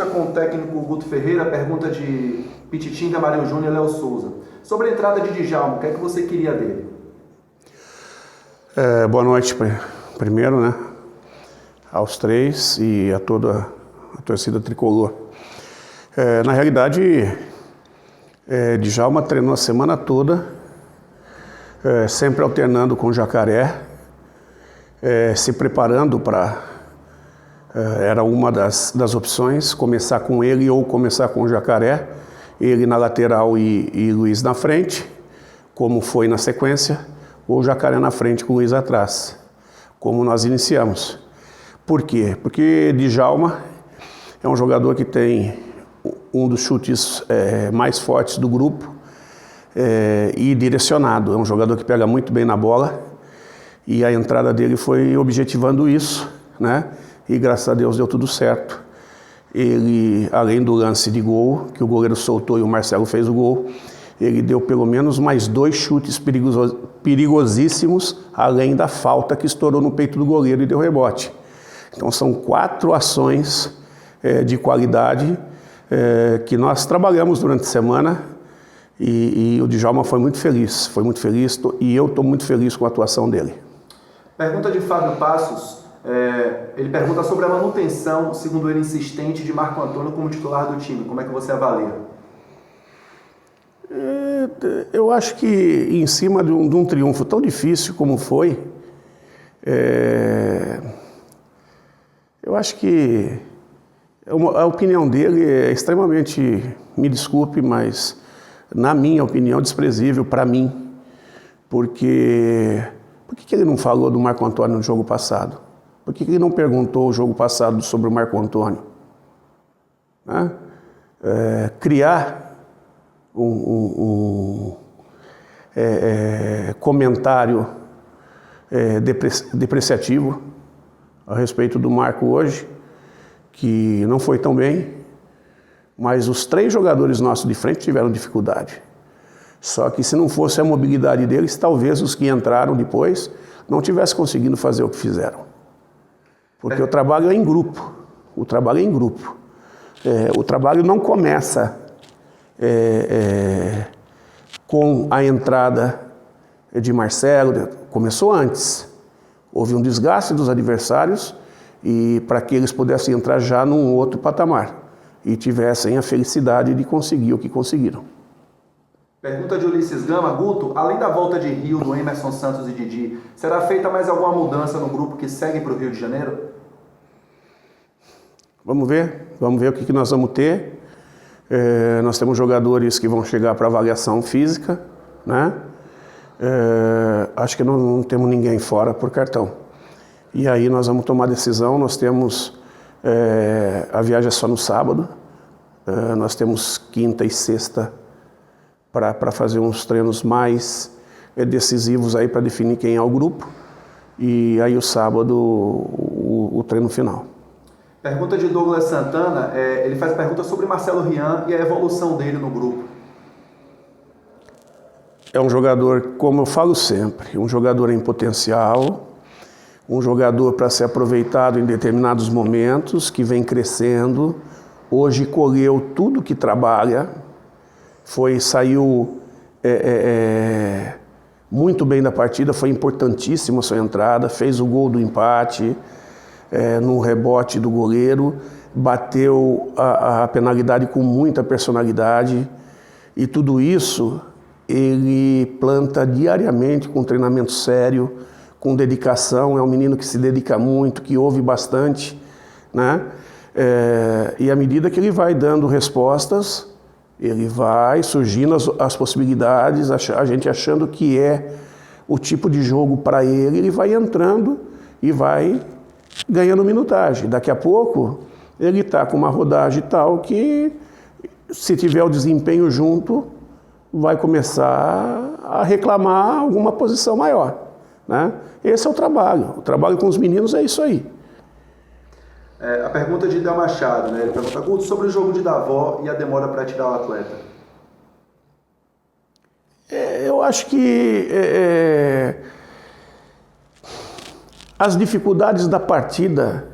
Entrevista com o técnico Guto Ferreira, pergunta de Pititinga, Marinho Júnior e Léo Souza. Sobre a entrada de Djalma, o que é que você queria dele? Boa noite, primeiro, né, aos três e a toda a torcida tricolor. Na realidade, Djalma treinou a semana toda, sempre alternando com o Jacaré, se preparando para... era uma das opções, começar com ele ou começar com o Jacaré, ele na lateral e Luiz na frente, como foi na sequência, ou o Jacaré na frente com o Luiz atrás, como nós iniciamos. Por quê? Porque Djalma é um jogador que tem um dos chutes mais fortes do grupo e direcionado. É um jogador que pega muito bem na bola e a entrada dele foi objetivando isso, né? E graças a Deus deu tudo certo. Ele, além do lance de gol, que o goleiro soltou e o Marcelo fez o gol, ele deu pelo menos mais 2 chutes perigosíssimos, além da falta que estourou no peito do goleiro e deu rebote. Então são 4 ações de qualidade que nós trabalhamos durante a semana e o Djalma foi muito feliz e eu estou muito feliz com a atuação dele. Pergunta de Fábio Passos. Ele pergunta sobre a manutenção, segundo ele, insistente de Marco Antônio como titular do time. Como é que você avalia? Eu acho que em cima de um triunfo tão difícil como foi, eu acho que a opinião dele é extremamente, me desculpe, mas na minha opinião desprezível para mim, porque por que ele não falou do Marco Antônio no jogo passado? Por que ele não perguntou o jogo passado sobre o Marco Antônio? Né? Criar um comentário depreciativo a respeito do Marco hoje, que não foi tão bem, mas os 3 jogadores nossos de frente tiveram dificuldade. Só que se não fosse a mobilidade deles, talvez os que entraram depois não tivessem conseguido fazer o que fizeram. Porque o trabalho é em grupo. O trabalho é em grupo. O trabalho não começa com a entrada de Marcelo, começou antes. Houve um desgaste dos adversários e para que eles pudessem entrar já num outro patamar e tivessem a felicidade de conseguir o que conseguiram. Pergunta de Ulisses Gama. Guto, além da volta de Rio, do Emerson Santos e Didi, será feita mais alguma mudança no grupo que segue para o Rio de Janeiro? Vamos ver o que nós vamos ter. Nós temos jogadores que vão chegar para avaliação física, né? Acho que não temos ninguém fora por cartão. E aí nós vamos tomar decisão. Nós temos a viagem é só no sábado, nós temos quinta e sexta para fazer uns treinos mais decisivos aí para definir quem é o grupo, e aí o sábado o treino final. Pergunta de Douglas Santana. Ele faz pergunta sobre Marcelo Rian e a evolução dele no grupo. É um jogador, como eu falo sempre, um jogador em potencial, um jogador para ser aproveitado em determinados momentos, que vem crescendo. Hoje colheu tudo que trabalha, saiu muito bem da partida, foi importantíssima a sua entrada, fez o gol do empate no rebote do goleiro, bateu a penalidade com muita personalidade, e tudo isso ele planta diariamente com treinamento sério, com dedicação. É um menino que se dedica muito, que ouve bastante, né? E à medida que ele vai dando respostas, ele vai surgindo as possibilidades, a gente achando que é o tipo de jogo para ele, ele vai entrando e vai ganhando minutagem. Daqui a pouco ele está com uma rodagem tal que, se tiver o desempenho junto, vai começar a reclamar alguma posição maior, né? Esse é o trabalho com os meninos é isso aí. A pergunta de Del Machado, né? Ele pergunta, Guto, sobre o jogo de Davó e a demora para tirar o atleta. Eu acho que as dificuldades da partida,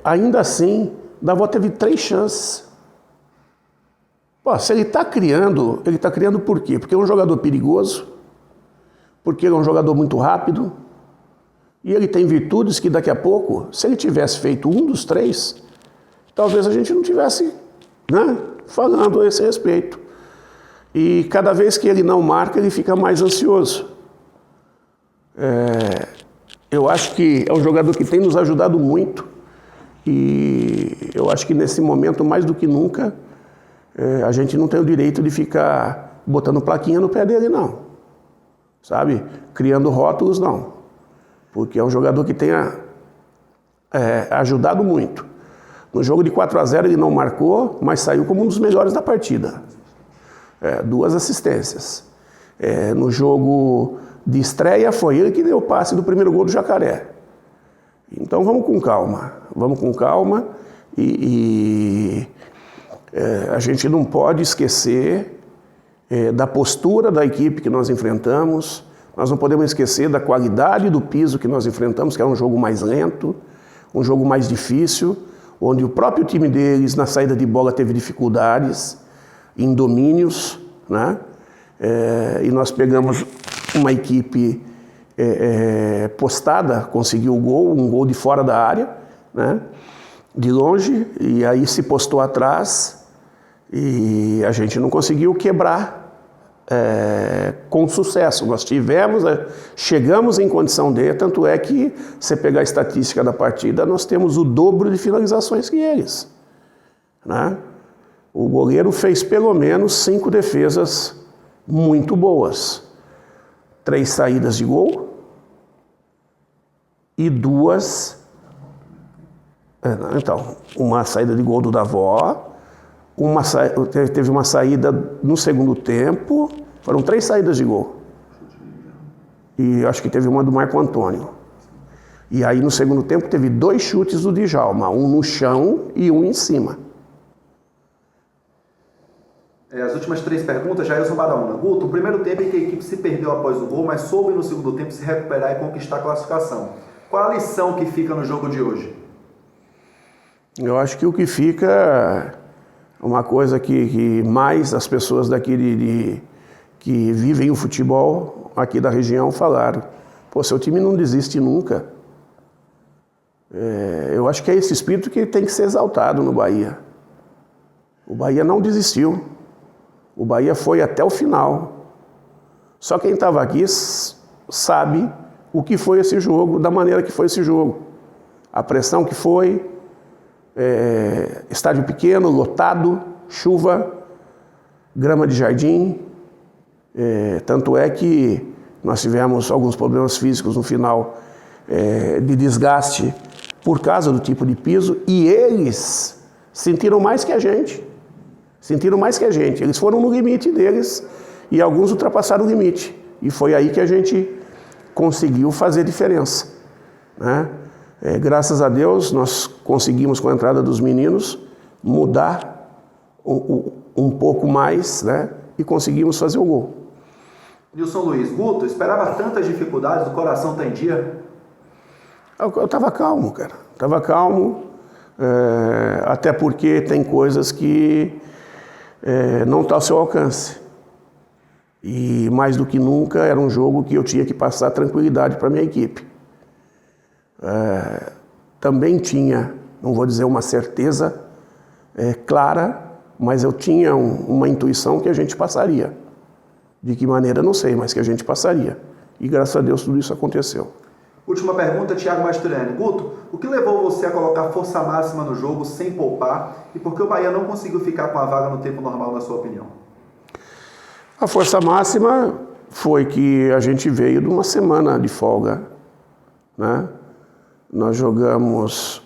ainda assim, Davó teve 3 chances. Pô, se ele está criando por quê? Porque é um jogador perigoso, porque ele é um jogador muito rápido, e ele tem virtudes que daqui a pouco, se ele tivesse feito um dos 3, talvez a gente não tivesse, né, falando a esse respeito. E cada vez que ele não marca, ele fica mais ansioso. Eu acho que é um jogador que tem nos ajudado muito, e eu acho que nesse momento, mais do que nunca, a gente não tem o direito de ficar botando plaquinha no pé dele, não. Sabe? Criando rótulos, não. Porque é um jogador que tem ajudado muito. No jogo de 4-0 ele não marcou, mas saiu como um dos melhores da partida. 2 assistências. No jogo de estreia foi ele que deu o passe do primeiro gol do Jacaré. Então vamos com calma e a gente não pode esquecer da postura da equipe que nós enfrentamos, nós não podemos esquecer da qualidade do piso que nós enfrentamos, que é um jogo mais lento, um jogo mais difícil, onde o próprio time deles na saída de bola teve dificuldades, em domínios, né? E nós pegamos uma equipe postada, conseguiu o gol, um gol de fora da área, né? De longe, e aí se postou atrás e a gente não conseguiu quebrar com sucesso. Nós chegamos em condição de, tanto é que você pegar a estatística da partida, nós temos o dobro de finalizações que eles, né? O goleiro fez pelo menos 5 defesas muito boas, 3 saídas de gol e 2, uma saída de gol do Davó, teve uma saída no segundo tempo, foram 3 saídas de gol. E acho que teve uma do Marco Antônio. E aí no segundo tempo teve 2 chutes do Djalma, um no chão e um em cima. As últimas 3 perguntas, Jailson Badaúna. Guto, o primeiro tempo em que a equipe se perdeu após o gol, mas soube no segundo tempo se recuperar e conquistar a classificação. Qual a lição que fica no jogo de hoje? Eu acho que o que fica uma coisa que mais as pessoas daqui que vivem o futebol aqui da região falaram. Pô, seu time não desiste nunca. Eu acho que é esse espírito que tem que ser exaltado no Bahia. O Bahia não desistiu. O Bahia foi até o final. Só quem estava aqui sabe o que foi esse jogo, da maneira que foi esse jogo. A pressão que foi, estádio pequeno, lotado, chuva, grama de jardim. Tanto é que nós tivemos alguns problemas físicos no final, de desgaste por causa do tipo de piso, e eles sentiram mais que a gente. Eles foram no limite deles e alguns ultrapassaram o limite. E foi aí que a gente conseguiu fazer diferença, né? Graças a Deus, nós conseguimos, com a entrada dos meninos, mudar um pouco mais, né? E conseguimos fazer o gol. Nilson Luiz, Guto, esperava tantas dificuldades, o coração tá em dia? Eu estava calmo, cara. Estava calmo, até porque tem coisas que não está ao seu alcance. E mais do que nunca era um jogo que eu tinha que passar tranquilidade para a minha equipe. Também tinha, não vou dizer uma certeza clara, mas eu tinha uma intuição que a gente passaria. De que maneira, não sei, mas que a gente passaria. E graças a Deus tudo isso aconteceu. Última pergunta, Thiago Mastroianni. Guto, o que levou você a colocar força máxima no jogo sem poupar e por que o Bahia não conseguiu ficar com a vaga no tempo normal, na sua opinião? A força máxima foi que a gente veio de uma semana de folga, né? Nós jogamos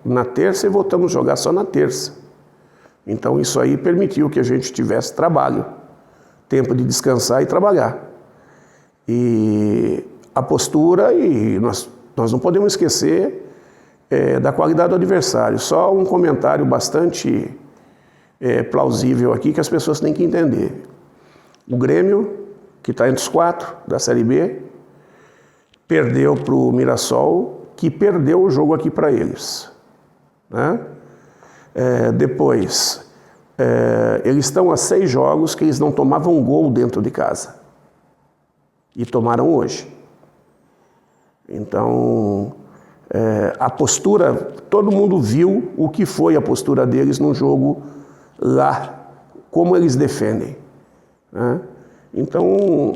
na terça e voltamos a jogar só na terça. Então isso aí permitiu que a gente tivesse trabalho, tempo de descansar e trabalhar. E a postura, e nós não podemos esquecer da qualidade do adversário. Só um comentário bastante plausível aqui que as pessoas têm que entender. O Grêmio, que está entre os 4 da Série B, perdeu para o Mirassol, que perdeu o jogo aqui para eles. né? Depois, eles estão há 6 jogos que eles não tomavam gol dentro de casa. E tomaram hoje. Então, a postura, todo mundo viu o que foi a postura deles no jogo lá, como eles defendem, né? Então,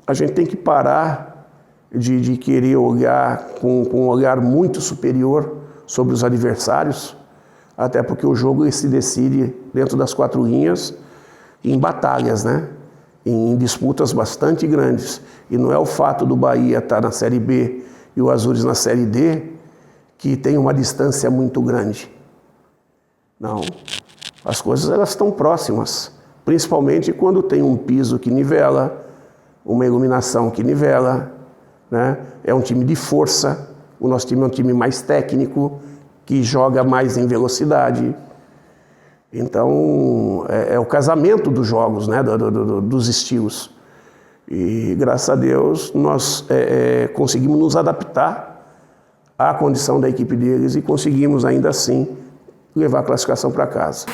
a gente tem que parar de querer olhar com um olhar muito superior sobre os adversários, até porque o jogo ele se decide dentro das 4 linhas em batalhas, né? Em disputas bastante grandes. E não é o fato do Bahia estar na Série B e o Azures na Série D que tem uma distância muito grande. Não. As coisas elas estão próximas, principalmente quando tem um piso que nivela, uma iluminação que nivela, né? É um time de força, o nosso time é um time mais técnico, que joga mais em velocidade. Então, é o casamento dos jogos, né? Dos estilos. E, graças a Deus, nós conseguimos nos adaptar à condição da equipe deles e conseguimos, ainda assim, levar a classificação para casa.